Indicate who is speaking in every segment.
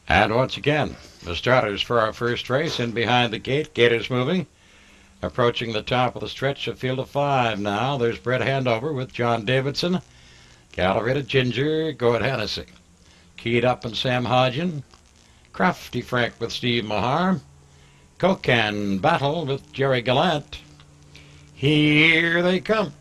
Speaker 1: And once again, the starters for our first race in behind the gate. Gate is moving. Approaching the top of the stretch, a field of 5 now. There's Brett Handover with John Davidson. Calibrated Ginger, Go Ahead Hennessy. Keyed Up and Sam Hodgen. Crafty Frank with Steve Mahar. Cocan Battle with Jerry Gallant. Here they come.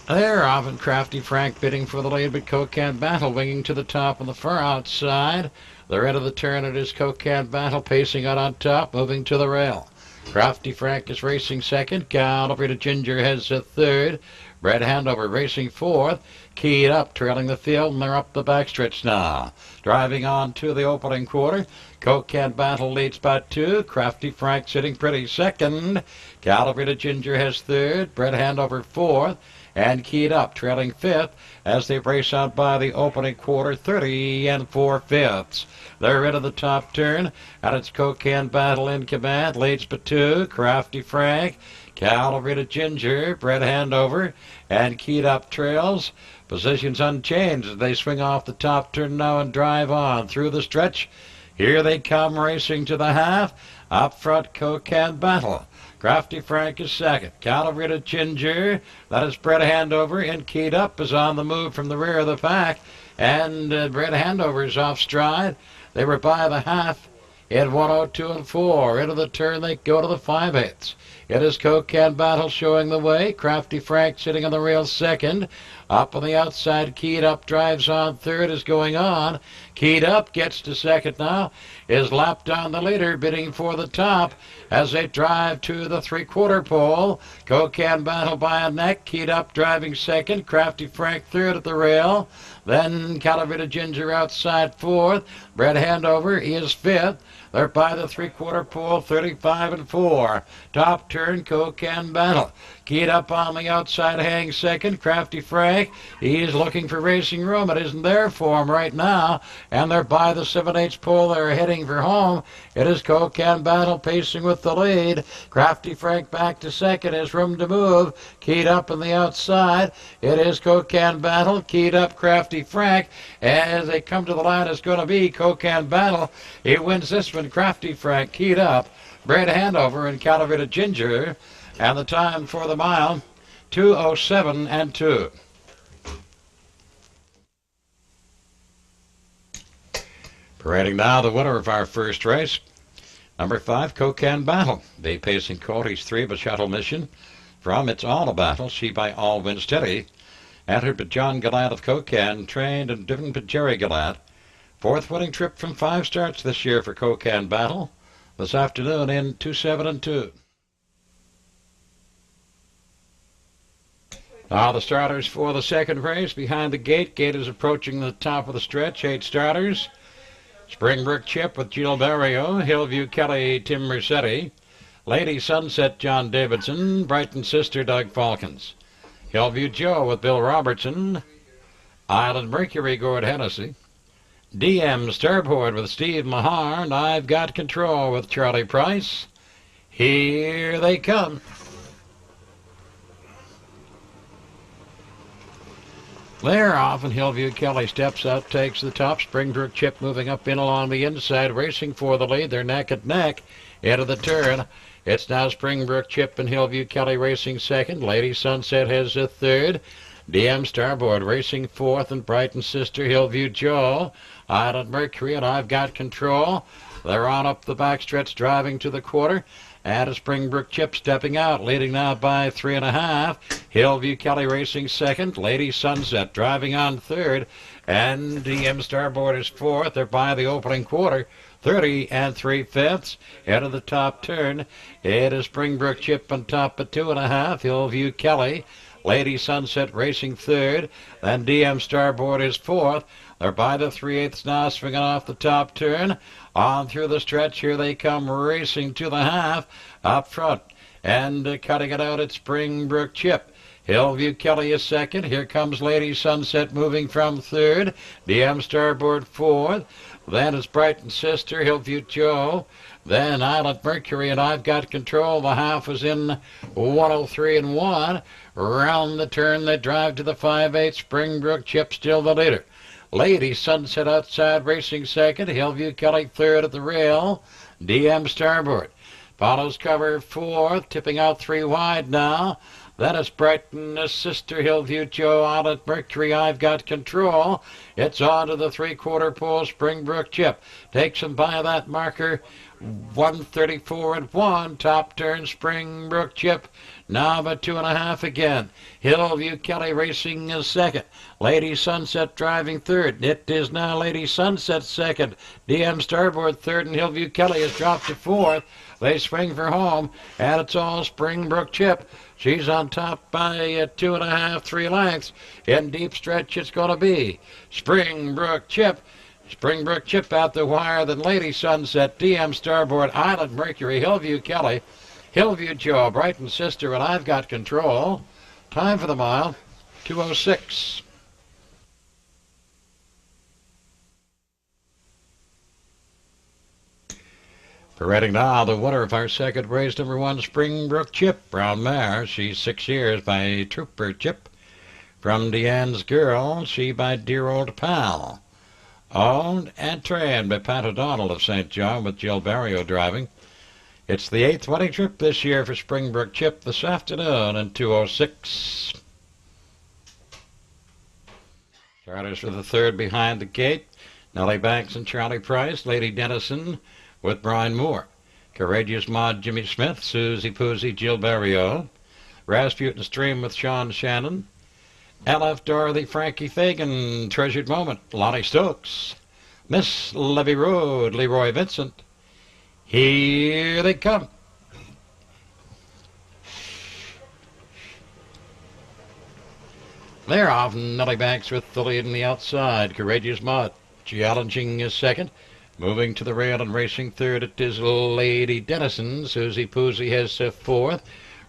Speaker 1: They're off and Crafty Frank bidding for the lead, but Cocan Battle winging to the top on the far outside. The end of the turn, it is Cocan Battle pacing out on top, moving to the rail. Crafty Frank is racing second. Calibrated Ginger has a third. Brett Handover racing fourth. Keyed Up trailing the field, and they're up the backstretch now. Driving on to the opening quarter. Cocan Battle leads by 2. Crafty Frank sitting pretty second. Calibrated Ginger has third. Brett Handover fourth. And Keyed Up trailing fifth as they race out by the opening quarter, 30 4/5. They're into the top turn, and it's Cocan Battle in command. Leads by 2. Crafty Frank, Calibrated Ginger, Brett Handover, and Keyed Up trails. Positions unchanged as they swing off the top turn now and drive on through the stretch. Here they come racing to the half. Up front, Cocan Battle. Crafty Frank is second. Calibrated Ginger, that is Brett Handover, and Keyed Up is on the move from the rear of the pack. And Brett Handover is off stride. They were by the half in 102 and 4. Into the turn they go to the 5/8. It is Cocan Battle showing the way. Crafty Frank sitting on the rail second. Up on the outside, Keyed Up drives on third, is going on. Keyed Up gets to second now, is lapped down the leader, bidding for the top as they drive to the 3/4 pole. Cocan Battle by a neck. Keyed Up driving second. Crafty Frank third at the rail. Then Calibrated Ginger outside fourth. Brett Handover is fifth. They're by the 3/4 pole, 35 and 4. Top turn, Cocan Battle. Keyed Up on the outside, hang second. Crafty Frank, he's looking for racing room. It isn't there for him right now. And they're by the 7/8 pole. They're heading for home. It is Cocan Battle pacing with the lead. Crafty Frank back to second. Has room to move. Keyed Up on the outside. It is Cocan Battle. Keyed Up, Crafty Frank. As they come to the line, it's going to be Cocan Battle. He wins this one. Crafty Frank, Keyed Up, Brett Handover, and Calibrated Ginger. And the time for the mile, 2:07 and 2. Parading now the winner of our first race, number 5, Cocan Battle. The pacing colt, he's 3 by Shuttle Mission. From It's All a Battle, she by All Win Steady. Entered by John Gallant of Cocan, trained and driven by Jerry Gallant. 4th winning trip from 5 starts this year for Cocan Battle. This afternoon in 2:07 and 2. Now the starters for the second race behind the gate. Gate is approaching the top of the stretch. 8 starters. Springbrook Chip with Gino Barrio. Hillview Kelly, Tim Mercetti. Lady Sunset, John Davidson. Brighton Sister, Doug Falcons. Hillview Joe with Bill Robertson. Island Mercury, Gord Hennessy. DM Starboard with Steve Mahar. And I've Got Control with Charlie Price. Here they come. They're off, and Hillview Kelly steps out, takes the top. Springbrook Chip moving up in along the inside, racing for the lead. They're neck and neck into the turn. It's now Springbrook Chip and Hillview Kelly racing second. Lady Sunset has a third. DM Starboard racing fourth, and Brighton Sister, Hillview Joe. Island Mercury, and I've Got Control. They're on up the backstretch, driving to the quarter. And a Springbrook Chip stepping out, leading now by 3.5. Hillview Kelly racing second. Lady Sunset driving on third. And DM Starboard is fourth. They're by the opening quarter, 30 3/5. Into the top turn. It is Springbrook Chip on top at 2.5. Hillview Kelly. Lady Sunset racing third. Then DM Starboard is fourth. They're by the 3/8 now, swinging off the top turn. On through the stretch, here they come racing to the half. Up front and cutting it out at Springbrook Chip. Hillview Kelly is second. Here comes Lady Sunset moving from third. DM Starboard fourth. Then it's Brighton Sister, Hillview Joe. Then Island Mercury and I've Got Control. The half was in 103 and 1. Round the turn they drive to the 5/8. Springbrook Chip still the leader. Lady Sunset outside racing second. Hillview Kelly third at the rail. DM Starboard follows cover fourth, tipping out 3 wide now. Then it's Brighton Sister, Hillview Joe, Island Mercury, I've Got Control. It's on to the 3/4 pole. Springbrook Chip takes him by that marker. 134 and 1. Top turn, Springbrook Chip. Now about 2.5 again. Hillview Kelly racing is second. Lady Sunset driving third. It is now Lady Sunset second. DM Starboard third, and Hillview Kelly has dropped to fourth. They swing for home, and it's all Springbrook Chip. She's on top by 2.5, 3 lengths. In deep stretch it's going to be Springbrook Chip. Springbrook Chip out the wire, then Lady Sunset, DM Starboard, Island Mercury, Hillview Kelly, Hillview Joe, Brighton Sister, and I've Got Control. Time for the mile, 2:06. Parading now, the winner of our second race, number 1, Springbrook Chip, brown mare. She's 6 years by Trooper Chip. From Deanne's Girl, she by Dear Old Pal. Owned and trained by Pat O'Donnell of St. John with Jill Barrio driving. It's the 8th wedding trip this year for Springbrook Chip this afternoon in 2:06. Starters for the third behind the gate. Nellie Banks and Charlie Price. Lady Dennison with Brian Moore. Courageous Maud, Jimmy Smith. Susie Poosie, Jill Barrio. Rasputin Stream with Sean Shannon. LF Dorothy, Frankie Fagan, Treasured Moment, Lonnie Stokes, Miss Levy Road, Leroy Vincent. Here they come. They're off. Nellie Banks with the lead in the outside. Courageous Maud challenging is second. Moving to the rail and racing third, it is Lady Dennison. Susie Poosie has fourth.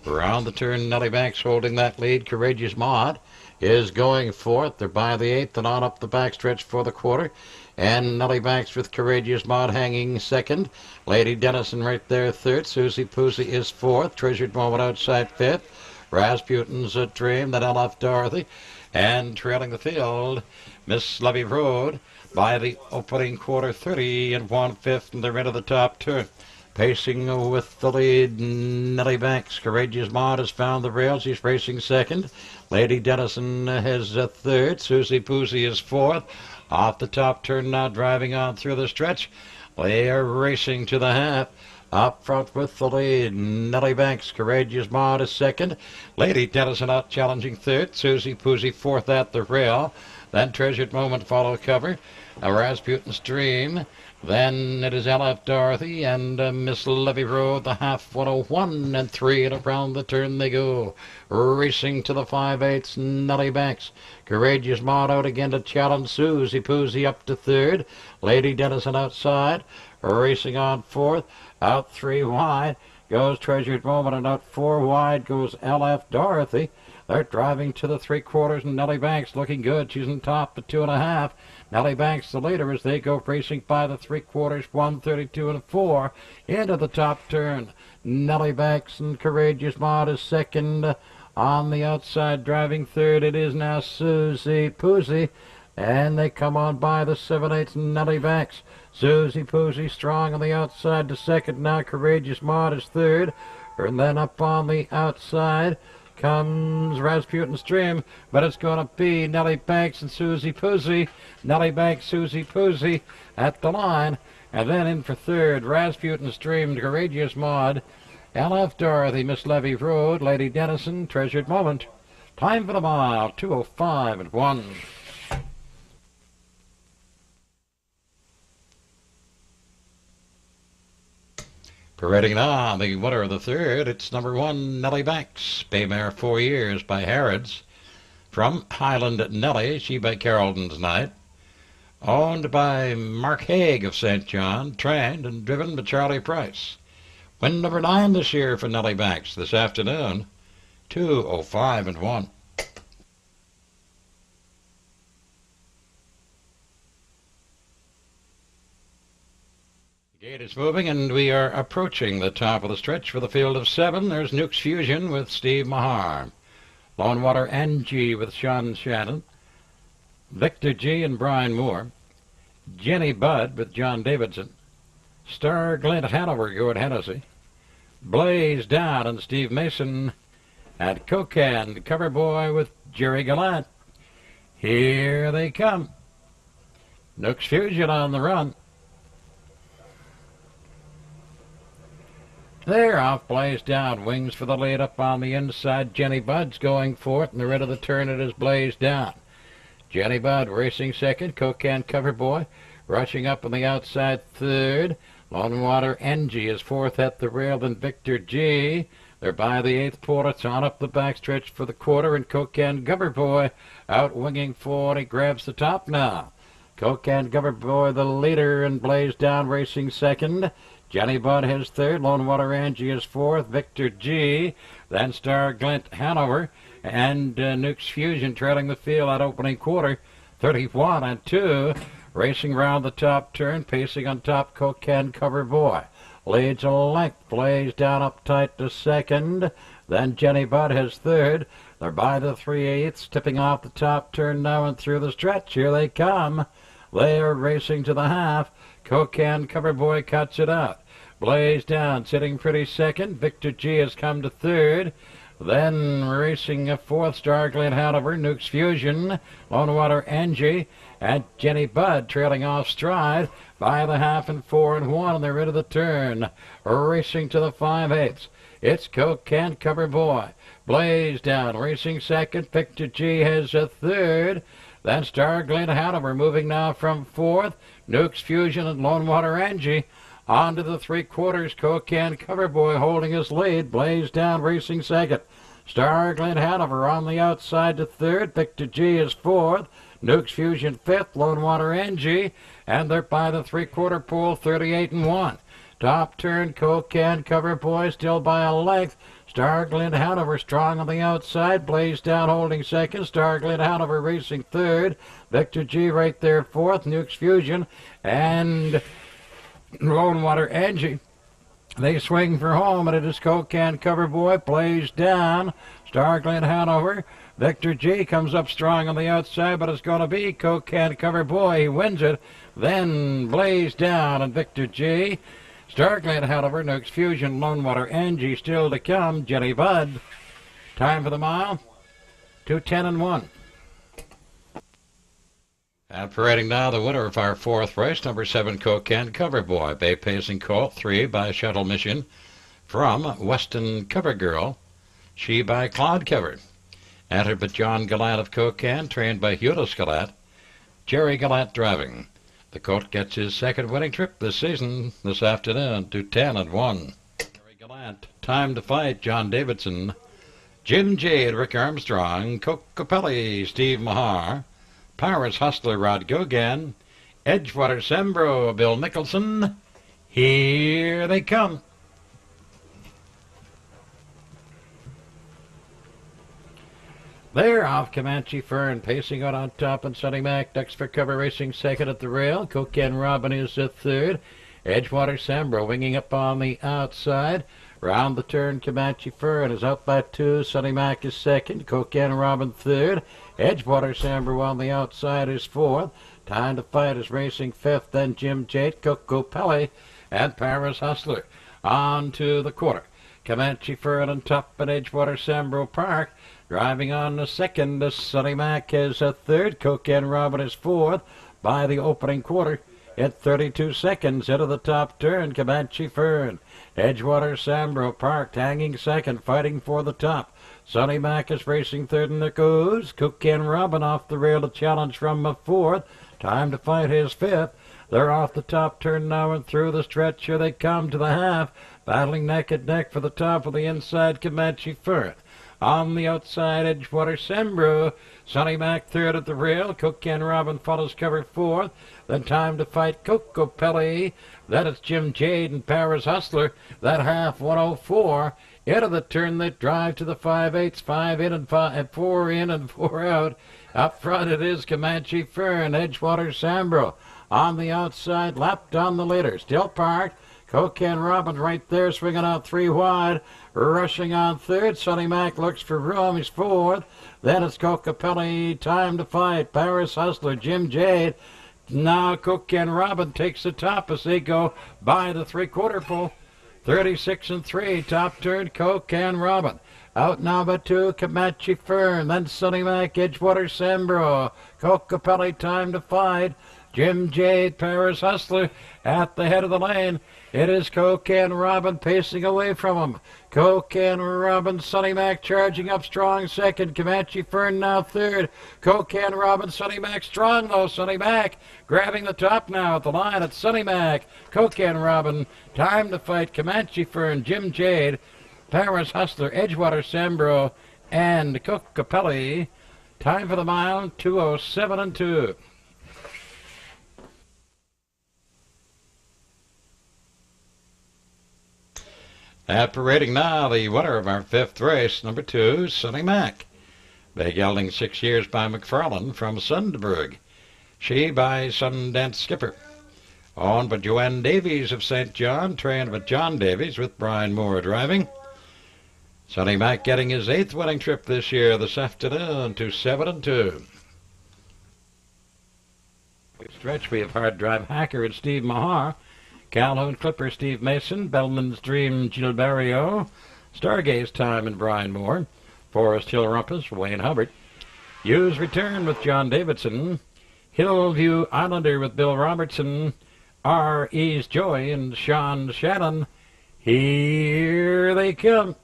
Speaker 1: Around the turn, Nellie Banks holding that lead. Courageous Maud is going fourth. They're by the 8th and on up the backstretch for the quarter. And Nellie Banks with Courageous Maud hanging second. Lady Dennison right there third. Susie Poosie is fourth. Treasured Moment outside fifth. Rasputin's a Dream, that LF Dorothy. And trailing the field, Miss Levy Road by the opening quarter, 30 and 1/5, and they're into the top turn. Pacing with the lead, Nellie Banks. Courageous Maud has found the rail. She's racing second. Lady Dennison has third. Susie Poosie is fourth. Off the top turn now, driving on through the stretch. They are racing to the half. Up front with the lead, Nellie Banks. Courageous Maud is second. Lady Dennison out challenging third. Susie Poosie fourth at the rail. Then Treasured Moment follow cover. Rasputin's Dream. Then it is LF Dorothy and Miss Levy Road, the half 101 and 3, and around the turn they go. Racing to the 5/8, Nellie Banks. Courageous Maud out again to challenge Susie Poosie up to third. Lady Dennison outside. Racing on fourth. Out 3 wide goes Treasured Moment, and out 4 wide goes LF Dorothy. They're driving to the 3/4, and Nellie Banks looking good. She's on top at 2.5. Nellie Banks the leader as they go racing by the 3/4, 132 and 4 into the top turn. Nellie Banks and Courageous Maud is second. On the outside driving third, it is now Susie Poosie. And they come on by the 7/8 Nellie Banks. Susie Poosie strong on the outside to second. Now Courageous Maud is third. And then up on the outside comes Rasputin's Dream, but it's going to be Nellie Banks and Susie Poosie. Nellie Banks, Susie Poosie at the line. And then in for third, Rasputin's Dream, Courageous Maud, LF Dorothy, Miss Levy Road, Lady Dennison, Treasured Moment. Time for the mile, 2:05 and 1. Parading now, the winner of the third, it's number 1, Nellie Banks. Baymare 4 years by Harrods. From Highland Nellie, she by Carrollton's Night. Owned by Mark Haig of St. John, trained and driven by Charlie Price. Win number 9 this year for Nellie Banks this afternoon, 2:05 and 1. Gate is moving, and we are approaching the top of the stretch for the field of 7. There's Nuke's Fusion with Steve Mahar. Lone Water NG with Sean Shannon. Victor G and Brian Moore. Jenny Budd with John Davidson. Star Glint Hanover, Gord Hennessy. Blaze Down and Steve Mason. At Cocan, Cover Boy with Jerry Gallant. Here they come. Nuke's Fusion on the run. They're off, Blaze Down. Wings for the lead up on the inside. Jenny Budd's going for it, and the red of the turn it is Blaze Down. Jenny Budd racing second. Cocan Cover Boy rushing up on the outside third. Lone Water NG is fourth at the rail, then Victor G. They're by the eighth pole. It's on up the backstretch for the quarter, and Cocan Cover Boy out winging forward. He grabs the top now. Cocan Cover Boy the leader, and Blaze Down racing second. Jenny Budd his third. Lone Water Angie is fourth. Victor G. Then Star Glint Hanover. And Nuke's Fusion trailing the field at opening quarter. 31 and 2. Racing round the top turn. Pacing on top Cocan Cover Boy. Leads a length. Blaze Down up tight to second. Then Jenny Budd his third. They're by the 3/8, tipping off the top turn now and through the stretch. Here they come. They are racing to the half. Cocan Cover Boy cuts it out. Blaze Down sitting pretty second. Victor G has come to third. Then racing a fourth, Star Glint Hanover, Nuke's Fusion, Lone Water Angie, and Jenny Budd trailing off stride by the half and 4 and 1, and they're into the turn. Racing to the 5/8. It's Cocan Cover Boy. Blaze Down racing second. Victor G has a third. Then Star Glint Hanover moving now from fourth. Nuke's Fusion and Lone Water Angie. On to the 3/4, Cocan Cover Boy holding his lead. Blaze Down racing second. Star Glint Hanover on the outside to third. Victor G is fourth. Nuke's Fusion fifth. Lone Water Angie. And they're by the 3/4 pole, 38 and 1. Top turn, Cocan Cover Boy still by a length. Star Glint Hanover strong on the outside. Blaze Down holding second. Star Glint Hanover racing third. Victor G right there fourth. Nuke's Fusion and Lone Water Angie. They swing for home, and it is Cocan Cover Boy. Blaze Down. Star Glint Hanover. Victor G comes up strong on the outside, but it's going to be Cocan Cover Boy. He wins it. Then Blaze Down and Victor G. Star Glint Hanover, Nuke's Fusion, Lone Water Angie still to come. Jenny Budd. Time for the mile, 2:10 and 1. And parading now the winner of our fourth race, number 7, Cocan Cover Boy. Bay Pacing Colt, 3 by Shuttle Mission from Weston Cover Girl. She by Claude Cover. Entered by John Gallant of Cocan, trained by Hudis Gallant. Jerry Gallant driving. The colt gets his second winning trip this season, this afternoon, 2:10 and 1. Jerry Gallant, Time to Fight, John Davidson. Jim Jade, Rick Armstrong. Cocopelli, Steve Mahar. Paris Hustler, Rod Gogan. Edgewater Sembro, Bill Nicholson. Here they come. They're off. Comanche Fern pacing out on top, and Sonny Mac ducks for cover, racing second at the rail. Cocan Robin is at third. Edgewater Sembro winging up on the outside. Round the turn, Comanche Fern is out by 2. Sonny Mac is second. Cocan Robin third. Edgewater Sembro on the outside is fourth. Time to Fight is racing fifth. Then Jim Jate, Cocopelli, and Paris Hustler. On to the quarter. Comanche Fern on top at Edgewater Sembro Park. Driving on the second, Sonny Mac is a third. Cocan Robin is fourth by the opening quarter. At 32 seconds into the top turn, Comanche Fern. Edgewater Sembro parked, hanging second, fighting for the top. Sonny Mac is racing third in the goes. Cocan Robin off the rail to challenge from a fourth. Time to Fight his fifth. They're off the top turn now and through the stretch. Here they come to the half, battling neck and neck for the top of the inside, Comanche Fern. On the outside, Edgewater Sembro. Sonny Mac third at the rail. Cocan Robin follows cover fourth. Then Time to Fight, Cocopelli. Then it's Jim Jade and Paris Hustler. That half, 104. Into the turn, they drive to the 5/8, 5 in and 4 in and 4 out. Up front it is Comanche Fern, Edgewater Sembro. On the outside, lapped on the leader. Still parked. Cocaine Robin right there, swinging out 3 wide. Rushing on third. Sonny Mac looks for room. He's fourth. Then it's Cocapelli. Time to fight. Paris Hustler, Jim Jade. Now Cocaine Robin takes the top as they go by the 3/4 pole. 36 and 3. Top turn, Cocaine Robin. Out now by 2, Comanche Fern. Then Sonny Mac, Edgewater Sambro. Cocapelli, Time to Fight. Jim Jade, Paris Hustler at the head of the lane. It is Cocaine Robin pacing away from him. Cocaine Robin, Sonny Mac charging up strong second. Comanche Fern now third. Cocaine Robin, Sonny Mac strong though. Sonny Mac grabbing the top now at the line. It's Sonny Mac. Cocaine Robin, Time to Fight. Comanche Fern, Jim Jade, Paris Hustler, Edgewater Sambro, and Cocapelli. Time for the mile, 2:07 and 2. At parading now, the winner of our 5th race, number 2, Sonny Mac. Big gelding 6 years by McFarlane from Sundberg. She by Sundance Skipper. Owned by Joanne Davies of St. John, trained by John Davies with Brian Moore driving. Sonny Mac getting his 8th winning trip this year this afternoon to 7 and 2. Stretch, we have Hard Drive Hacker and Steve Mahar. Calhoun Clipper, Steve Mason. Bellman's Dream, Gilberto. Stargaze Time and Brian Moore. Forest Hill Rumpus, Wayne Hubbard. Hughes Return with John Davidson. Hillview Islander with Bill Robertson. R.E.'s Joy and Sean Shannon. Here they come.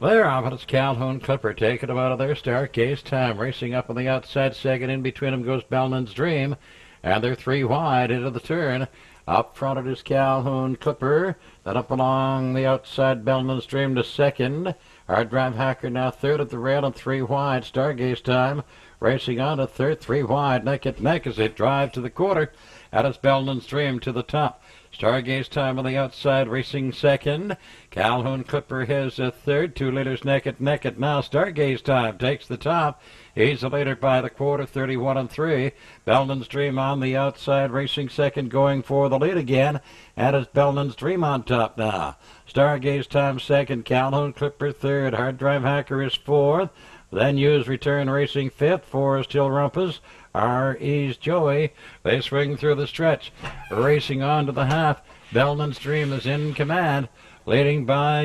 Speaker 1: There off it's Calhoun Clipper taking them out of their Stargaze Time. Racing up on the outside second. In between them goes Bellman's Dream. And they're 3 wide into the turn. Up front it is Calhoun Clipper. Then up along the outside Bellman's Dream to second. Hard Drive Hacker now third at the rail and 3 wide. Stargaze Time racing on to third, 3 wide. Neck at neck as they drive to the quarter. That is Bellman's Dream to the top. Stargaze Time on the outside, racing second. Calhoun Clipper has a third. 2 leaders neck at neck at now. Stargaze Time takes the top. He's the leader by the quarter, 31 and 3. Bellman's Dream on the outside, racing second, going for the lead again. And it's Bellman's Dream on top now. Stargaze Time second. Calhoun Clipper third. Hard Drive Hacker is fourth. Then Hughes Return racing fifth. Forest Hill Rumpus. R.E.'s Joey. They swing through the stretch. Racing on to the half. Bellman's Dream is in command. Leading by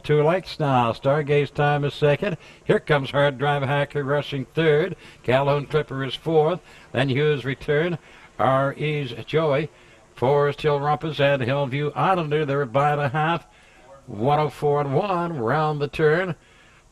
Speaker 1: 2 lengths now. Stargaze Time is second. Here comes Hard Drive Hacker rushing third. Calhoun Clipper is fourth. Then Hughes Return. R.E.'s Joey. Forest Hill Rumpus and Hillview Islander. They're by the half. 1:04 and 1 round the turn.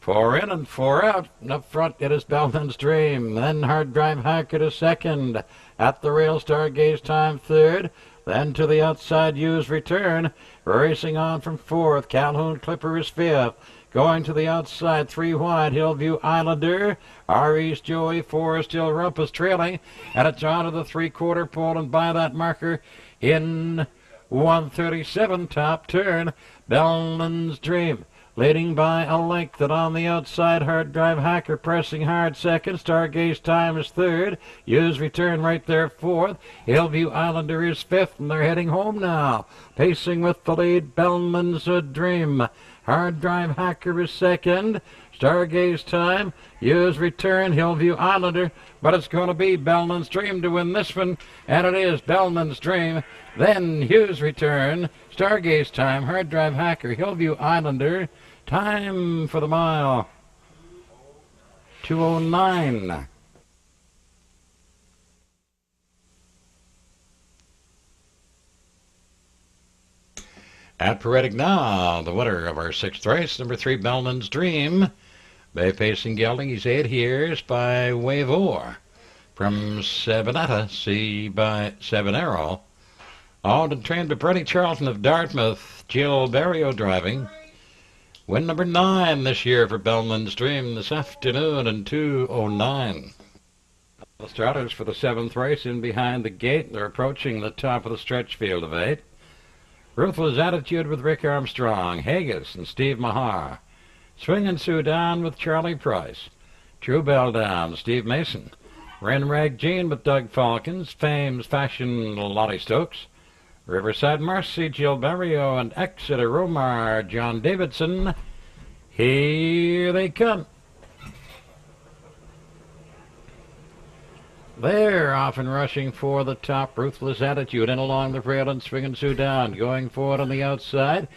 Speaker 1: 4 in and 4 out. Up front it is Bellman's Dream. Then Hard Drive Hacker to second. At the rail, Stargaze Time third. Then to the outside, Hughes Return. Racing on from fourth. Calhoun Clipper is fifth. Going to the outside, 3 wide. Hillview Islander. R.E.'s Joey. Forest Hill Rumpus trailing. And it's on to the 3/4 pole. And by that marker in 1:37 top turn, Bellman's Dream. Leading by a length, and on the outside, Hard Drive Hacker pressing hard second. Stargaze Time is third. Hughes Return right there fourth. Hillview Islander is fifth, and they're heading home now. Pacing with the lead, Bellman's Dream. Hard Drive Hacker is second. Stargaze Time, Hughes Return, Hillview Islander. But it's going to be Bellman's Dream to win this one, and it is Bellman's Dream. Then Hughes Return, Stargaze Time, Hard Drive Hacker, Hillview Islander. Time for the mile, 2:09. At Paretic now, the winner of our 6th race, number 3, Bellman's Dream. Bay pacing gelding, he's 8 years by Wavor. From Sabanetta, C by Sabanero. Owned and trained by Bernie Charlton of Dartmouth. Gilberto driving. Win number 9 this year for Bellman's Dream this afternoon in 2:09. The starters for the 7th race in behind the gate. They're approaching the top of the stretch field of 8. Ruthless Attitude with Rick Armstrong, Haggis and Steve Mahar. Swing and Sue Down with Charlie Price. True Bell down, Steve Mason. Renrag Jean with Doug Falcons. Fame's Fashion, Lottie Stokes. Riverside Mercy, Jill Barrio, and Exeter Romar, John Davidson. Here they come. They're off and rushing for the top. Ruthless Attitude in along the rail and swinging Sue down. Going forward on the outside.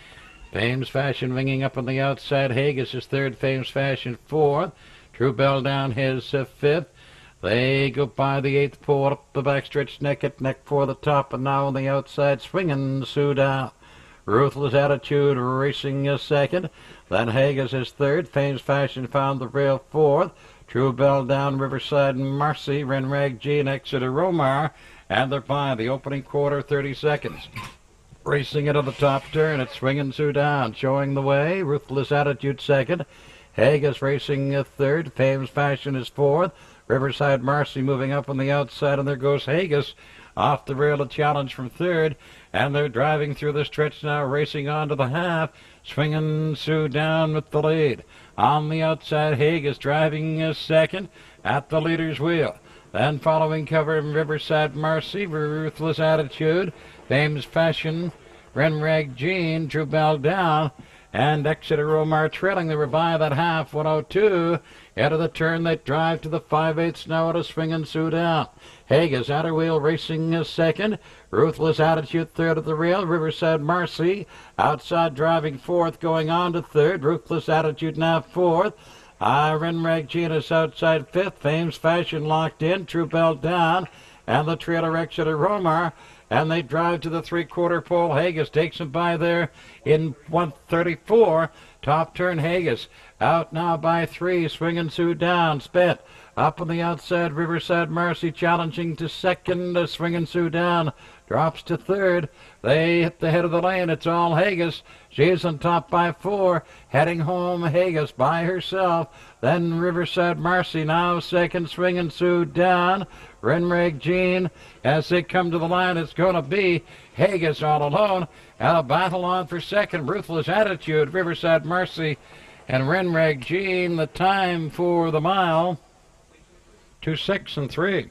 Speaker 1: Fame's Fashion winging up on the outside. Haggis is third. Fame's Fashion fourth. True Bell down his fifth. They go by the eighth pole up the backstretch neck at neck for the top, and now on the outside swinging Sue down. Ruthless Attitude racing a second. Then Haggis is third. Fame's Fashion found the rail fourth. True Bell down, Riverside Marcy, Renrag Jean, Exeter Romar, and they're by the opening quarter, 30 seconds. Racing into the top turn, it's swinging Sue down, showing the way. Ruthless Attitude second. Haggis racing third. Fame's Fashion is fourth. Riverside Marcy moving up on the outside, and there goes Haggis off the rail, a challenge from third, and they're driving through the stretch now, racing on to the half, swinging Sue down with the lead. On the outside, Haggis driving second at the leader's wheel. Then following cover, Riverside Marcy, Ruthless Attitude, Fame's Fashion, Renrag Jean, True Bell down, and Exeter Romar trailing. They were by that half, 102. Out of the turn, they drive to the 5/8 now at a swinging Sue down. Haggis outer wheel racing second. Ruthless Attitude third at the rail. Riverside Marcy outside driving fourth, going on to third. Ruthless Attitude now fourth. Renrag Jean is outside fifth. Fame's Fashion locked in. True Bell down. And the trailer Exeter Romar. And they drive to the three-quarter pole. Haggis takes them by there in 134. Top turn Haggis. Out now by three. Swinging Sue down. Spent. Up on the outside, Riverside Marcy challenging to second. Swinging Sue down. Drops to third. They hit the head of the lane. It's all Haggis. She's on top by four. Heading home, Haggis by herself. Then Riverside Marcy now second. Swinging Sue down. Renrag Jean. As they come to the line, it's going to be Haggis all alone. And a battle on for second. Ruthless Attitude, Riverside Marcy, and Renrag Jean. The time for the mile, 2:06 and 3.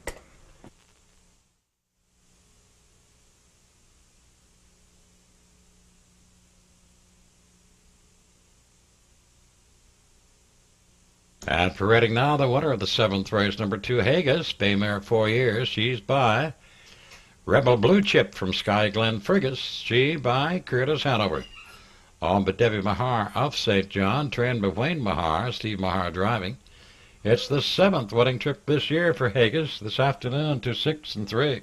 Speaker 1: And for Reading now, the winner of the 7th race, number 2, Haggis, Baymare 4 years. She's by Rebel Blue Chip from Sky Glen Frigus. She by Curtis Hanover. On by Debbie Mahar of St. John, trained by Wayne Mahar, Steve Mahar driving. It's the 7th wedding trip this year for Haggis this afternoon to 6 and 3.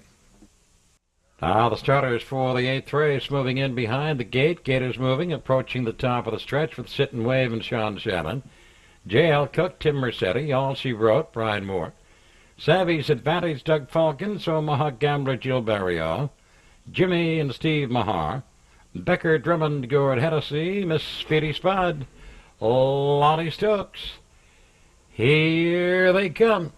Speaker 1: Now the starters for the 8th race moving in behind the gate. Gators moving, approaching the top of the stretch with Sit and Wave and Sean Shannon. J.L. Cook, Tim Mercetti, All She Wrote, Brian Moore. Savvy's Advantage, Doug Falcons, Omaha Gambler, Jill Barrio. Jimmy and Steve Mahar. Becker, Drummond, Gord Hennessy, Miss Speedy Spud, Lottie Stokes. Here they come.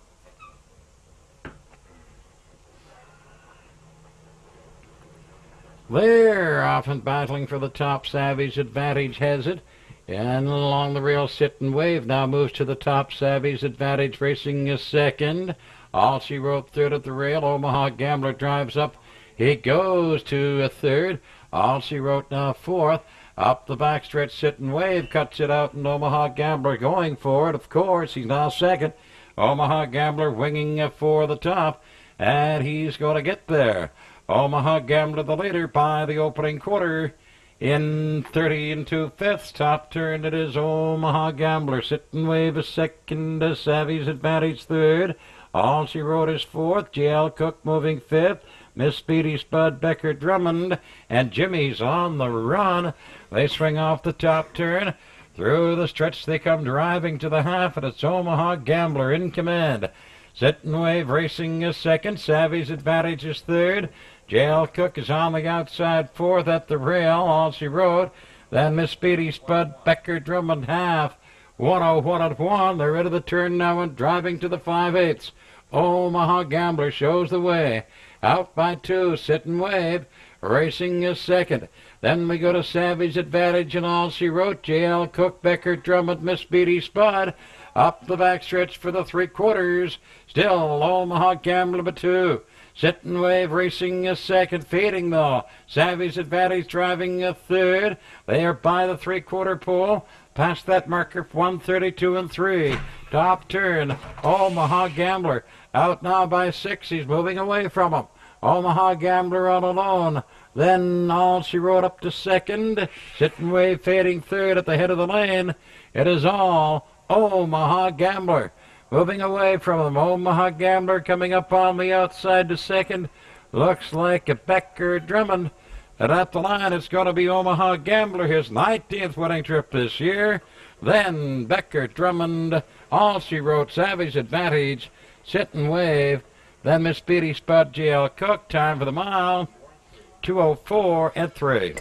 Speaker 1: They're often battling for the top. Savvy's Advantage has it. And along the rail, Sit and Wave now moves to the top. Savvy's Advantage racing a second. All She Wrote third at the rail. Omaha Gambler drives up. He goes to a third. All She Wrote now fourth. Up the backstretch, Sit and Wave cuts it out, and Omaha Gambler going for it. Of course, he's now second. Omaha Gambler winging for the top, and he's going to get there. Omaha Gambler the leader by the opening quarter. In 30 and 2/5, top turn it is Omaha Gambler. Sit and Wave is second, Savvy's Advantage third. All She Wrote is fourth. J.L. Cook moving fifth. Miss Speedy Spud, Becker Drummond, and Jimmy's on the run. They swing off the top turn. Through the stretch they come driving to the half, and it's Omaha Gambler in command. Sit and Wave racing is second. Savvy's Advantage is third. J.L. Cook is on the outside fourth at the rail. All She Wrote. Then Miss Speedy Spud, Becker Drummond half. 101 at 1. They're into the turn now and driving to the 5/8. Omaha Gambler shows the way. Out by 2, Sit and Wave. Racing is second. Then we go to Savvy's Advantage and All She Wrote. J.L. Cook, Becker Drummond, Miss Speedy Spud. Up the backstretch for the 3/4. Still Omaha Gambler but 2. Sit and Wave racing a second, fading though. Savvy's Advantage driving a third. They are by the 3/4 pole. Past that marker, 132 and 3. Top turn, Omaha Gambler out now by 6. He's moving away from him. Omaha Gambler all alone. Then All She Wrote up to second. Sit and Wave fading third at the head of the lane. It is all Omaha Gambler. Moving away from him, Omaha Gambler coming up on the outside to second. Looks like a Becker Drummond. And at the line, it's going to be Omaha Gambler, his 19th winning trip this year. Then Becker Drummond, All She Wrote, Savvy's Advantage, Sit and Wave. Then Miss Speedy Spud, J.L. Cook. Time for the mile, 2:04 and 3.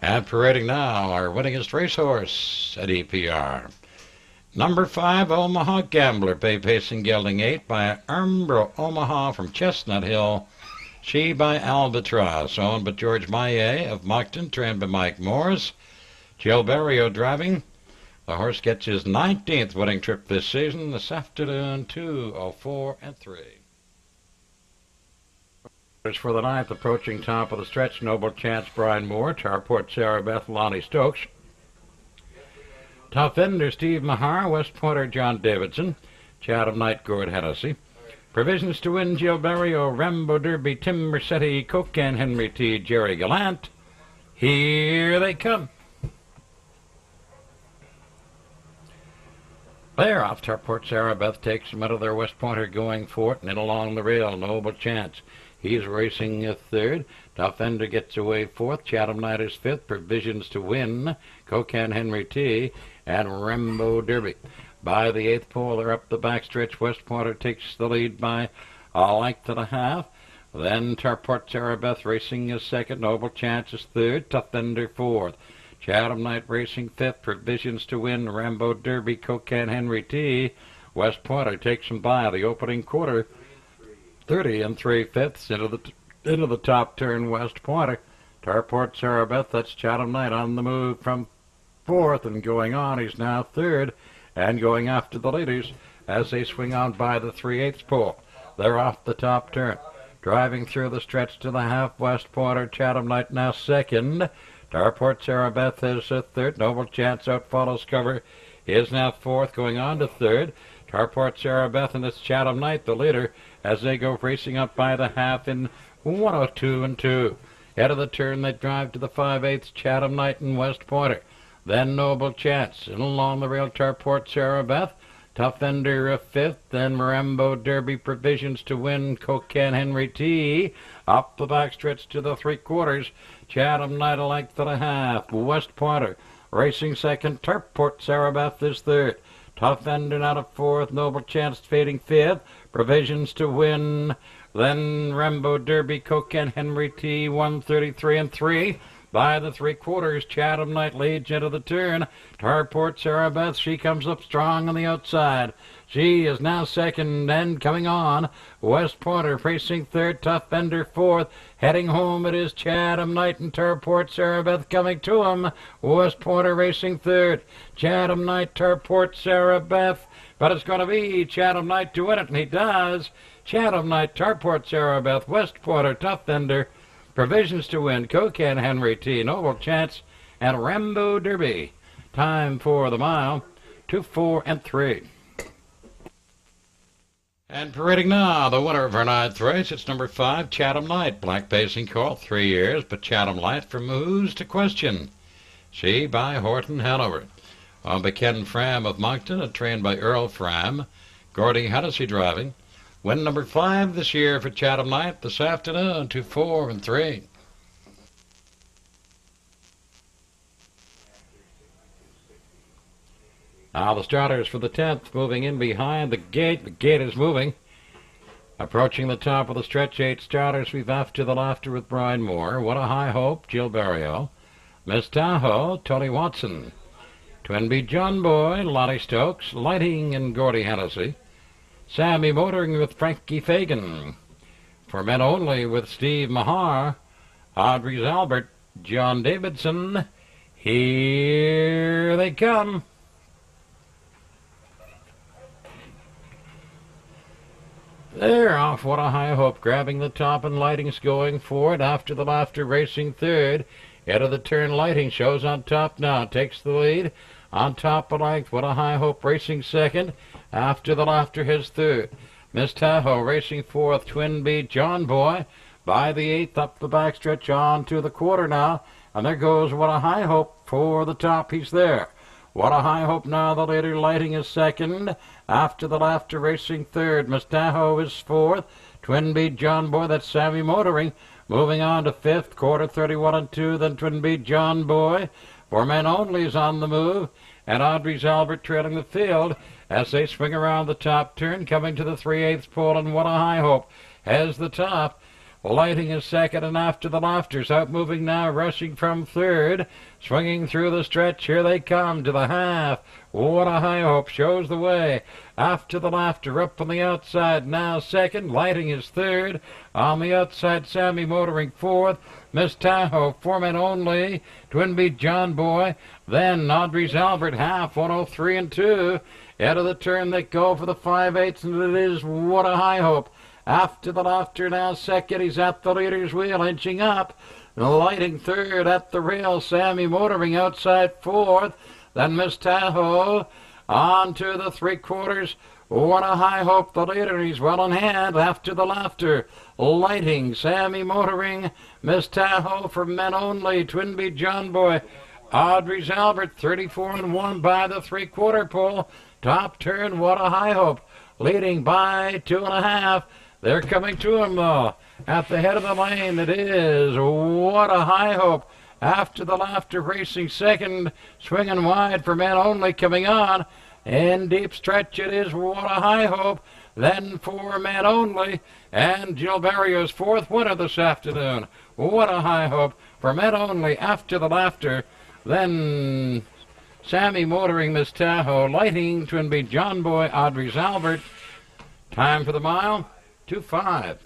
Speaker 1: And parading now, our winningest racehorse at EPR. Number 5, Omaha Gambler, bay pacing gelding 8 by Umbro Omaha from Chestnut Hill. She by Albatross, owned by George Maillet of Moncton, trained by Mike Morris. Jill Berrio driving. The horse gets his 19th winning trip this season this afternoon, 2:04 and 3. For the 9th, approaching top of the stretch, Noble Chance, Brian Moore, Tarport, Sarah Beth, Lonnie Stokes. Tough Ender, Steve Mahar, West Pointer, John Davidson, Chatham Knight, Gord Hennessy. Provisions to Win, Jill Berrio, Rambo Derby, Tim Mercetti, Cocan, Henry T, Jerry Gallant. Here they come. They're off. Tarport, Sarah Beth takes them out of their West Pointer going for it, and in along the rail, Noble Chance. He's racing a third. Tough Ender gets away fourth. Chatham Knight is fifth. Provisions to Win, Cocan, Henry T, and Rambo Derby. By the 8th pole, they're up the backstretch. West Pointer takes the lead by a length and a half. Then Tarport, Sarah Beth racing is second. Noble Chance is third. Tough Ender fourth. Chatham Knight racing fifth. Provisions to Win, Rambo Derby, Cocan, Henry T. West Pointer takes them by the opening quarter. 30 and 3/5 into the top turn. West Pointer. Tarport, Sarah Beth, that's Chatham Knight on the move from fourth and going on. He's now third and going after the leaders as they swing on by the 3/8 pole. They're off the top turn. Driving through the stretch to the half. West Pointer, Chatham Knight now second. Tarport, Sarah Beth is third. Noble Chance out follows cover. Is now fourth, going on to third. Tarport, Sarah Beth, and it's Chatham Knight, the leader, as they go racing up by the half in 1:02 and 2. Head of the turn, they drive to the 5/8, Chatham Knight and West Pointer. Then Noble Chance, and along the rail, Tarport, Sarah Beth. Tough Ender a fifth, then Rambo Derby, Provisions to Win, Cocan, Henry T. Up the backstretch to the 3/4, Chatham Knight a length and a half. West Pointer racing second. Tarport, Sarah Beth is third. Tough Ender out of fourth. Noble Chance fading fifth. Provisions to Win. Then Rambo Derby, Cocan, Henry T. 133 and 3. By the 3/4, Chatham Knight leads into the turn. Tarport, Sarah Beth, she comes up strong on the outside. She is now second and coming on. West Pointer racing third. Tough Ender fourth. Heading home, it is Chatham Knight and Tarport, Sarah Beth coming to him. West Pointer racing third. Chatham Knight, Tarport, Sarah Beth. But it's going to be Chatham Knight to win it, and he does. Chatham Knight, Tarport, Sarah Beth, West Pointer, Tough Ender. Provisions to Win, Cocan, Henry T, Noble Chance, and Rambo Derby. Time for the mile, 2:04 and 3. And parading now, the winner of our 9th race, it's number 5, Chatham Knight. Black pacing call, 3 years, but Chatham Knight from Who's to Question. She by Horton Hanover. On by Ken Fram of Moncton, and trained by Earl Fram. Gordy Hennessy driving. Win number 5 this year for Chatham Knight this afternoon, 2:04 and 3. Now the starters for the 10th moving in behind the gate. The gate is moving. Approaching the top of the stretch, 8 starters. We've after the laughter with Brian Moore. What a High Hope, Jill Berrio. Miss Tahoe, Tony Watson. Twinbee John Boy, Lottie Stokes. Lighting and Gordy Hennessy. Sammy Motoring with Frankie Fagan. For Men Only with Steve Mahar. Audrey's Albert, John Davidson. Here they come. They're off. What a High Hope, grabbing the top, and Lighting's going for it. After the Laughter racing third. Head of the turn, Lighting shows on top now, takes the lead. On top of length, What a High Hope racing second. After the Laughter, his third. Miss Tahoe racing fourth. Twin Beat John Boy by the eighth, up the backstretch on to the quarter now. And there goes What a High Hope for the top. He's there. What a High Hope now, the leader. Lighting is second. After the Laughter racing third. Miss Tahoe is fourth. Twin Beat John Boy, that's Savvy Motoring, moving on to fifth. Quarter 31 and 2, then Twin Beat John Boy. For Men Only is on the move. And Audrey's Albert trailing the field as they swing around the top turn, coming to the 3/8 pole, and What a High Hope has the top. Lighting is second, and After the Laughter's out moving now, rushing from third. Swinging through the stretch, here they come to the half. What a High Hope shows the way. After the Laughter up on the outside, now second. Lighting is third. On the outside, Sammy Motoring fourth. Miss Tahoe, 4 Men Only. Twin Beat John Boy. Then Audrey's Albert, half, 103 and 2. Out of the turn they go for the 5/8, and it is What a High Hope. After the Laughter now second, he's at the leader's wheel, inching up. Lighting third at the rail, Sammy Motoring outside fourth. Then Miss Tahoe on to the 3/4. What a High Hope, the leader, he's well in hand. After the Laughter, Lighting, Sammy Motoring, Miss Tahoe for Men Only, Twin Beat John Boy. Audrey's Albert, 34 and 1 by the 3/4 pole. Top turn, What a High Hope, leading by 2.5. They're coming to him, though. At the head of the lane, it is What a High Hope. After the Laughter racing second, swinging wide for Men Only coming on. In deep stretch, it is What a High Hope. Then for Men Only, and Jill Barrio's fourth winner this afternoon. What a High Hope for Men Only. After the Laughter, then Sammy Motoring, Miss Tahoe, Lighting, Twin Beat John Boy, Audrey's Albert. Time for the mile, 2:05.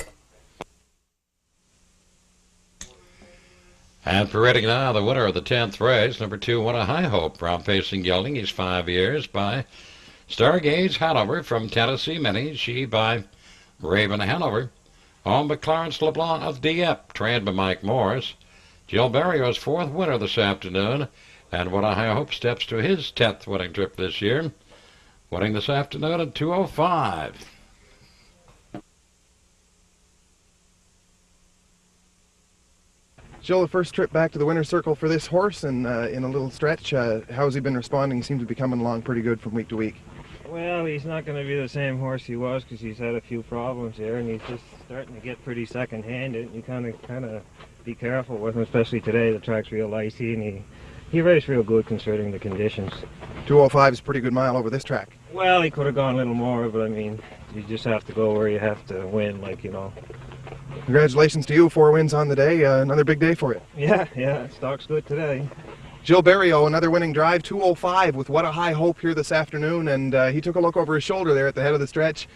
Speaker 1: And parading now, the winner of the 10th race, number 2, What a High Hope, round facing gelding. He's 5 years by Stargaze Hanover from Tennessee Mini. She by Raven Hanover. Owned by Clarence LeBlanc of Dieppe, trained by Mike Morris. Jill Barrio's 4th winner this afternoon. And What a High Hope steps to his 10th winning trip this year. Winning this afternoon at 2:05.
Speaker 2: Jill, the first trip back to the winner's circle for this horse, and in a little stretch, how's he been responding? He seems to be coming along pretty good from week to week.
Speaker 3: Well, he's not going to be the same horse he was because he's had a few problems here, and he's just starting to get pretty second-handed. You kind of be careful with him, especially today. The track's real icy, and he raced real good considering the conditions.
Speaker 2: 2:05 is a pretty good mile over this track.
Speaker 3: Well, he could have gone a little more, but I mean, you just have to go where you have to win, like, you know.
Speaker 2: Congratulations to you, 4 wins on the day. Another big day for you.
Speaker 3: Yeah, stock's good today.
Speaker 2: Jill Barrio, another winning drive, 2:05 with What a High Hope here this afternoon, and he took a look over his shoulder there at the head of the stretch.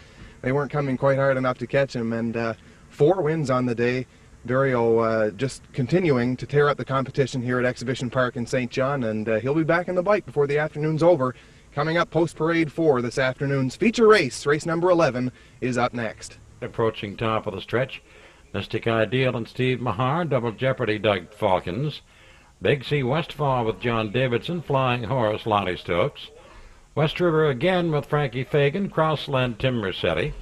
Speaker 2: They weren't coming quite hard enough to catch him, and 4 wins on the day. Barrio just continuing to tear up the competition here at Exhibition Park in St. John, and he'll be back in the bike before the afternoon's over. Coming up post-parade 4, this afternoon's feature race, race number 11, is up next.
Speaker 1: Approaching top of the stretch, Mystic Ideal and Steve Mahar, Double Jeopardy Doug Falcons, Big C Westfall with John Davidson, Flying Horse Lonnie Stokes, West River again with Frankie Fagan, Crossland Tim Mercetti,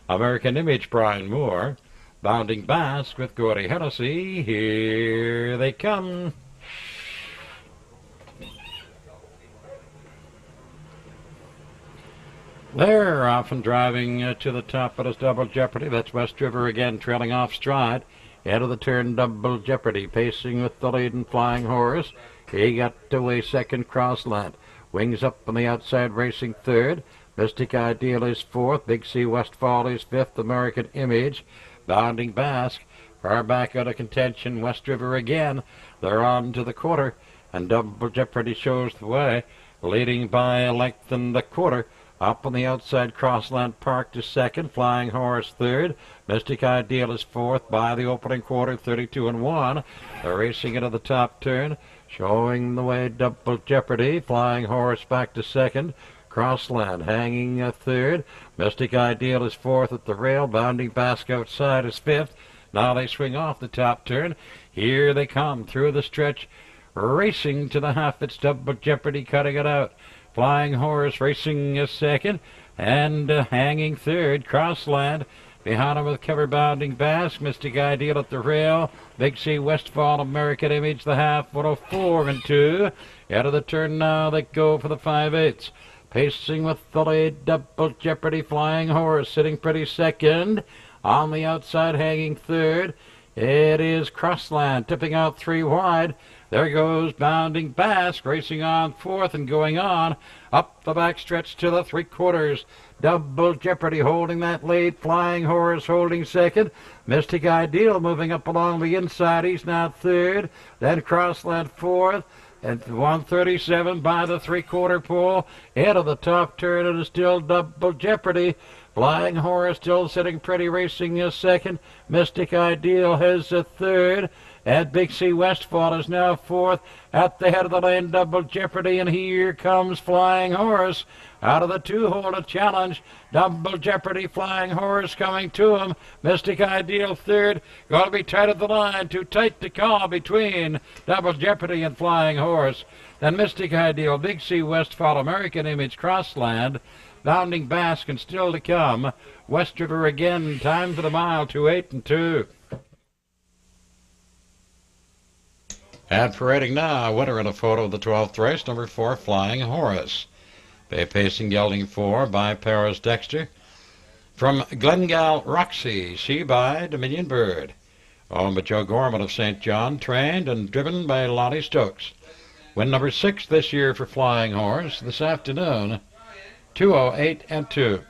Speaker 1: American Image Brian Moore, Bounding Basque with Gordy Hennessy. Here they come. They're off and driving to the top of his Double Jeopardy. That's West River again, trailing off stride. Head of the turn, Double Jeopardy, pacing with the lead and Flying Horse. He got away second, Crossland. Wings up on the outside, racing third. Mystic Ideal is fourth. Big C Westfall is fifth. American Image. Bounding Basque. Far back out of contention, West River again. They're on to the quarter, and Double Jeopardy shows the way, leading by a length and a quarter. Up on the outside, Crossland Park to second, Flying Horse third, Mystic Ideal is fourth by the opening quarter, 32 and 1. They're racing into the top turn, Showing the way, Double Jeopardy. Flying Horse back to second. Crossland hanging a third. Mystic Ideal is fourth at the rail. Bounding Basque outside is fifth. Now they swing off the top turn. Here they come through the stretch. Racing to the half. It's Double Jeopardy cutting it out. Flying Horse racing a second. And hanging third. Crossland. Behind him with cover Bounding Basque. Mystic Ideal at the rail. Big C Westfall American Image the half. 104 and 2. Out of the turn now they go for the 5/8. Pacing with the lead, Double Jeopardy. Flying Horse sitting pretty second. On the outside hanging third. It is Crossland tipping out 3 wide. There goes Bounding Basque racing on fourth and going on up the back stretch to the 3/4. Double Jeopardy holding that lead. Flying Horse holding second. Mystic Ideal moving up along the inside. He's now third. Then Crossland fourth. At 137 by the 3/4 pole. Head of the top turn, it is still Double Jeopardy. Flying Horse still sitting pretty, racing a second. Mystic Ideal has a third. And Big C Westfall is now fourth. At the head of the lane, Double Jeopardy. And here comes Flying Horse. Out of the 2-hole to challenge. Double Jeopardy, Flying Horse coming to him. Mystic Ideal third. Going to be tight at the line. Too tight to call between Double Jeopardy and Flying Horse. Then Mystic Ideal, Big C Westfall, American Image, Crossland. Bounding Basque and still to come. Westerner again, time for the mile, 2:08 and 2. And parading now, winner in a photo of the 12th race, number 4, Flying Horse. Bay Pacing gelding 4 by Paris Dexter. From Glengall Roxy, she by Dominion Bird. Owned by Joe Gorman of St. John, trained and driven by Lonnie Stokes. Win number 6 this year for Flying Horse this afternoon, 2:08 and 2.